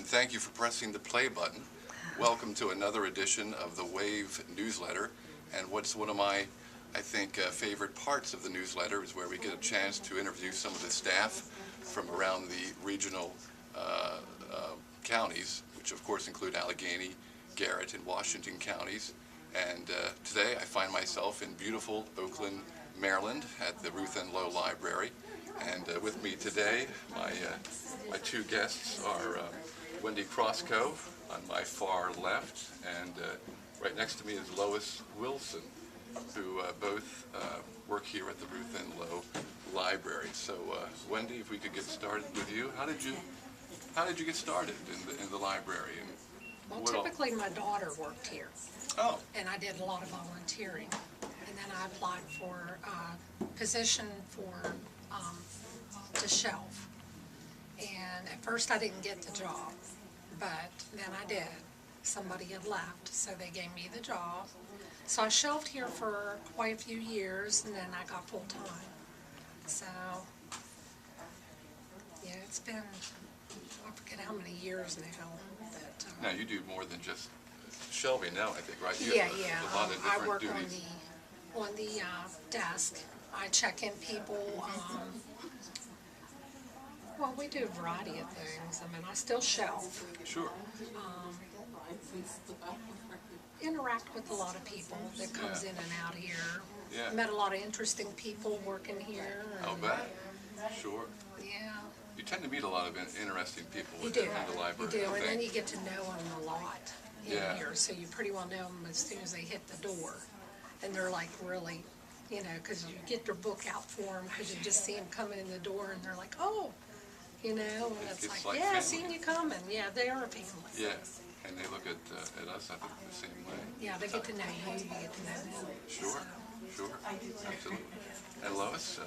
and thank you for pressing the play button. Welcome to another edition of the Wave newsletter. And what's one of my, I think, favorite parts of the newsletter is where we get a chance to interview some of the staff from around the regional counties, which of course include Allegheny, Garrett, and Washington counties. And today I find myself in beautiful Oakland, Maryland at the Ruth Enlow Library. And with me today, my two guests are Wendy Crosco on my far left, and right next to me is Lois Wilson, who both work here at the Ruth Enlow Library. So Wendy, if we could get started with you, how did you get started in the library? And well, typically my daughter worked here. Oh. And I did a lot of volunteering. And then I applied for a position for the shelf. And at first I didn't get the job, but then I did. Somebody had left, so they gave me the job. So I shelved here for quite a few years, and then I got full-time. So, yeah, it's been, I forget how many years now. That, now you do more than just shelving now, I think, right? Yeah. A lot of different I work duties. on the desk. I check in people. Well, we do a variety of things. I mean, I still shelf. Sure. Interact with a lot of people that comes in and out here. Yeah. Met a lot of interesting people working here. I'll bet. Sure. Yeah. You tend to meet a lot of interesting people You in do. the library. You do, I and then think. you get to know them a lot in Yeah. here. So you pretty well know them as soon as they hit the door. And they're like really, you know, because you get their book out for them because you just see them coming in the door and they're like, oh, you know, and it's like, yeah, family. seeing you coming. Yeah, they are a family. Yeah, and they look at us, I think, the same way. Yeah, they get to know you, you get to know them. Sure, sure, absolutely. And Lois,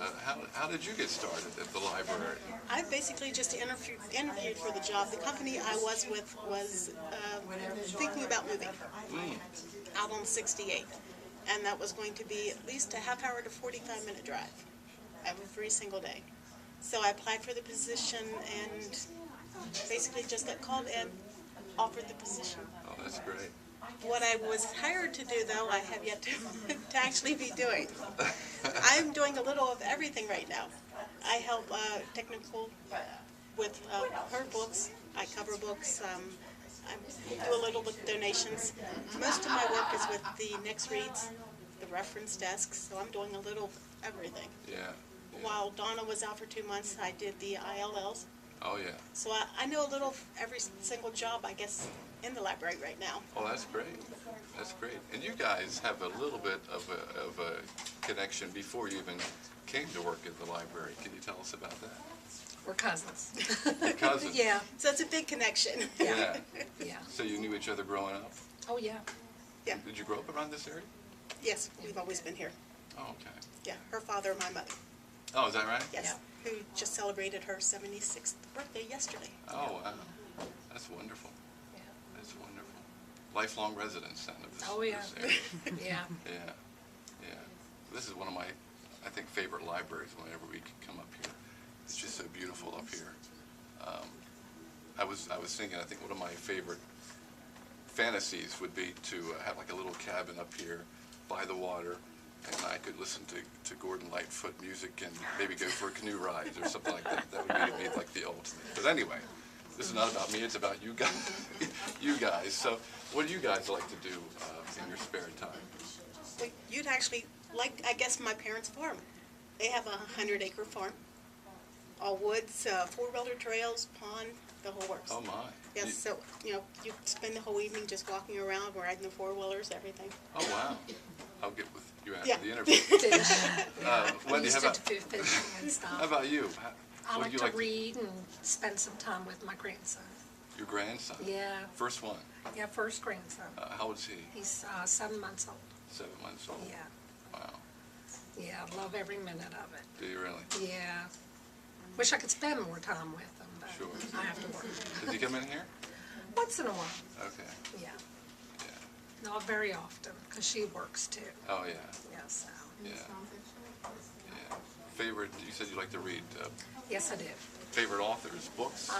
how did you get started at the library? I basically just interviewed for the job. The company I was with was thinking about moving out on 68, and that was going to be at least a half-hour to 45-minute drive every single day. So I applied for the position and basically just got called and offered the position. Oh, that's great. What I was hired to do, though, I have yet to actually be doing. I'm doing a little of everything right now. I help technical with her books. I cover books. I do a little with donations. Most of my work is with the next reads, the reference desks, so I'm doing a little of everything. Yeah. While Donna was out for 2 months, I did the ILLs. Oh, yeah. So I know a little of every single job, I guess, in the library right now. Oh, that's great. That's great. And you guys have a little bit of a connection before you even came to work at the library. Can you tell us about that? We're cousins. Your cousins? Yeah. So it's a big connection. Yeah. Yeah. So you knew each other growing up? Oh, yeah. Yeah. Did you grow up around this area? Yes, we've always been here. Oh, okay. Yeah, her father, my mother. Oh, is that right? Yes, who just celebrated her 76th birthday yesterday. Oh, wow. That's wonderful. Yeah. That's wonderful. Lifelong residents then of this, Oh, yeah. this area. Yeah. Yeah, yeah. This is one of my, I think, favorite libraries whenever we can come up here. It's just so beautiful up here. I was thinking, I think one of my favorite fantasies would be to have like a little cabin up here by the water, and I could listen to Gordon Lightfoot music and maybe go for a canoe ride or something like that. That would be like the ultimate. But anyway, this is not about me, it's about you guys. You guys. So what do you guys like to do in your spare time? Well, you'd actually like, I guess, my parents' farm. They have a 100-acre farm. All woods, four-wheeler trails, pond, the whole works. Oh, my. Yes, so, you know, you spend the whole evening just walking around, riding the four-wheelers, everything. Oh, wow. I'll get with you after Yeah. the interview. Wendy, how How about you? I What like do to you read and spend some time with my grandson. Your grandson? Yeah. First one? Yeah, first grandson. How old is he? He's 7 months old. 7 months old? Yeah. Wow. Yeah, I love every minute of it. Do you really? Yeah. Wish I could spend more time with him, but Sure. I have to work. Does he come in here? Once in a while. Okay. Yeah. Yeah. Not very often, because she works too. Oh, yeah. Yeah, so. Yeah. Yeah. Favorite, you said you like to read. Yes, I do. favorite authors, books?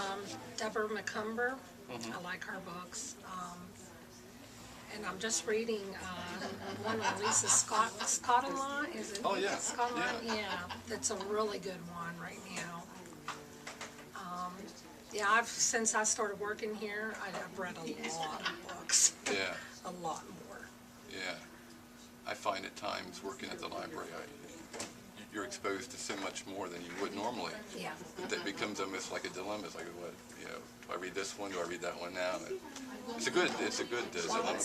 Deborah McCumber, I like her books. And I'm just reading one of Lisa Enlow, is it? Oh, yeah, Enlow? yeah. Yeah, that's a really good one right now. Yeah, since I started working here, I've read a lot of books, Yeah, a lot more. yeah. I find at times working at the library, you're exposed to so much more than you would normally. Yeah. It becomes almost like a dilemma. It's like, what, do I read this one? Do I read that one now? It's a good Well, dilemma.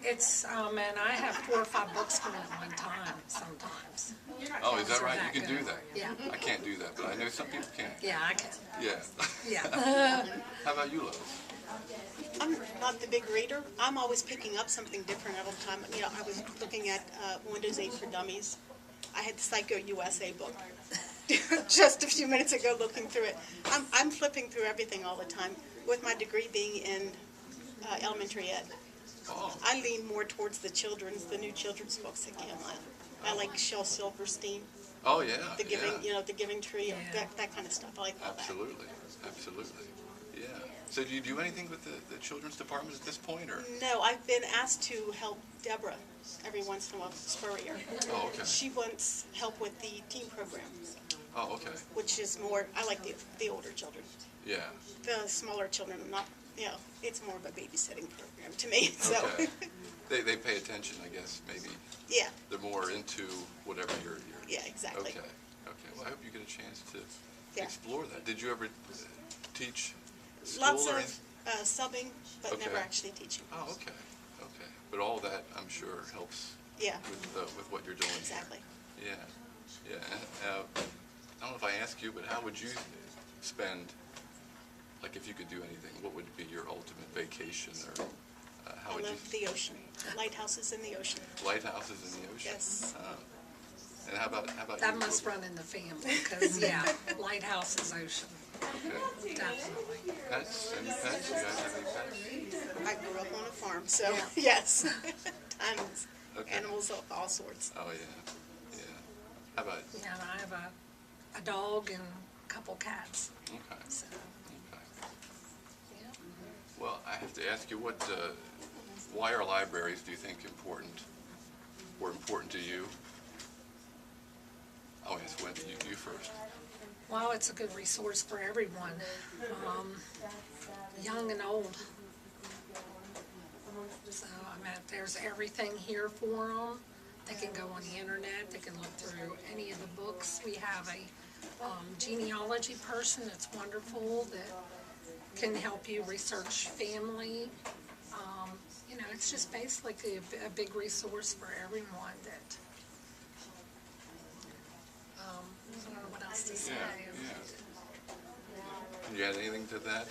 and I have 4 or 5 books coming at one time sometimes. Oh, is that They're right? that You can do good. that? Yeah. I can't do that, but I know some people can. Yeah, I can. Yeah. Yeah. How about you, Lois? I'm not the big reader. I'm always picking up something different all the time. I was looking at Windows 8 for Dummies. I had the Psycho USA book just a few minutes ago looking through it. I'm flipping through everything all the time. With my degree being in elementary ed, Oh, I lean more towards the new children's books again. I like Shel Silverstein, oh yeah. the Giving, Yeah. the Giving Tree, Yeah. that kind of stuff. I like all that. Absolutely. Absolutely. Yeah. So do you do anything with the children's department at this point, or? No, I've been asked to help Deborah every once in a while, Spurrier. Oh, okay. She wants help with the teen program, Oh, okay. which is more, I like the older children. Yeah. The smaller children, I'm not, it's more of a babysitting program to me, so. Okay. They pay attention, I guess, maybe. Yeah, They're more into whatever you're. yeah, exactly. Okay. Okay. Well, I hope you get a chance to Yeah. explore that. Did you ever teach school Lots or of anything? subbing, but Okay. never actually teaching. Oh, okay. Okay. But all that, I'm sure, helps Yeah, with what you're doing here. exactly. Yeah. Yeah. I don't know if I ask you, but how would you spend, like, if you could do anything, what would be your ultimate vacation, or how I would you? love the ocean, lighthouses in the ocean. Lighthouses in the ocean. Yes. And how about That you? must run in the family, because, yeah, lighthouse is ocean, Okay. definitely. Pets? Any pets? You guys have any pets? I grew up on a farm, so, Yeah. yes. Tons, Okay. animals of all sorts. Oh yeah. Yeah. How about? Yeah, and I have a dog and a couple cats, Okay. so, Okay. yeah. Well, I have to ask you, why are libraries, do you think, important to you? I'll ask Wendy, you first. Well, it's a good resource for everyone, young and old. So, I mean, there's everything here for them. They can go on the internet, they can look through any of the books. We have a genealogy person that's wonderful, that can help you research family. It's just basically a big resource for everyone that, I don't know what else to say. Yeah. Can you add anything to that?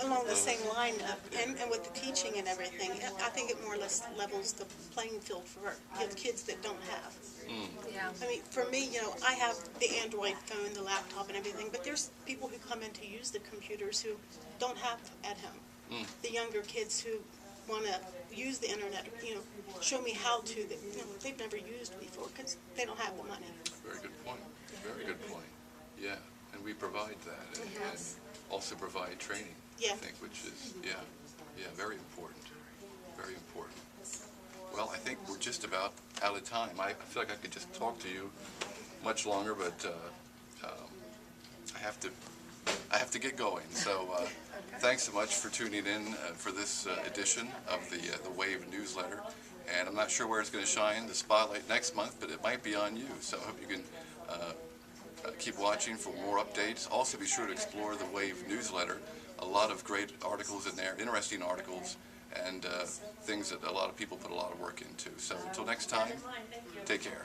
Along the same line, and with the teaching and everything, I think it more or less levels the playing field for kids that don't have. Yeah. I mean, for me, I have the Android phone, the laptop and everything, but there's people who come in to use the computers who don't have at home. The younger kids who want to use the internet, show me how to, that they've never used before because they don't have the money. Very good point. Very good point. Yeah, and we provide that, and also provide training. Yeah. I think, which is very important. Very important. Well, I think we're just about out of time. I feel like I could just talk to you much longer, but I have to get going. So thanks so much for tuning in for this edition of the Wave newsletter. And I'm not sure where it's going to shine the spotlight next month, but it might be on you. So I hope you can keep watching for more updates. Also, be sure to explore the Wave newsletter. A lot of great articles in there, interesting articles, and things that a lot of people put a lot of work into. So until next time, take care.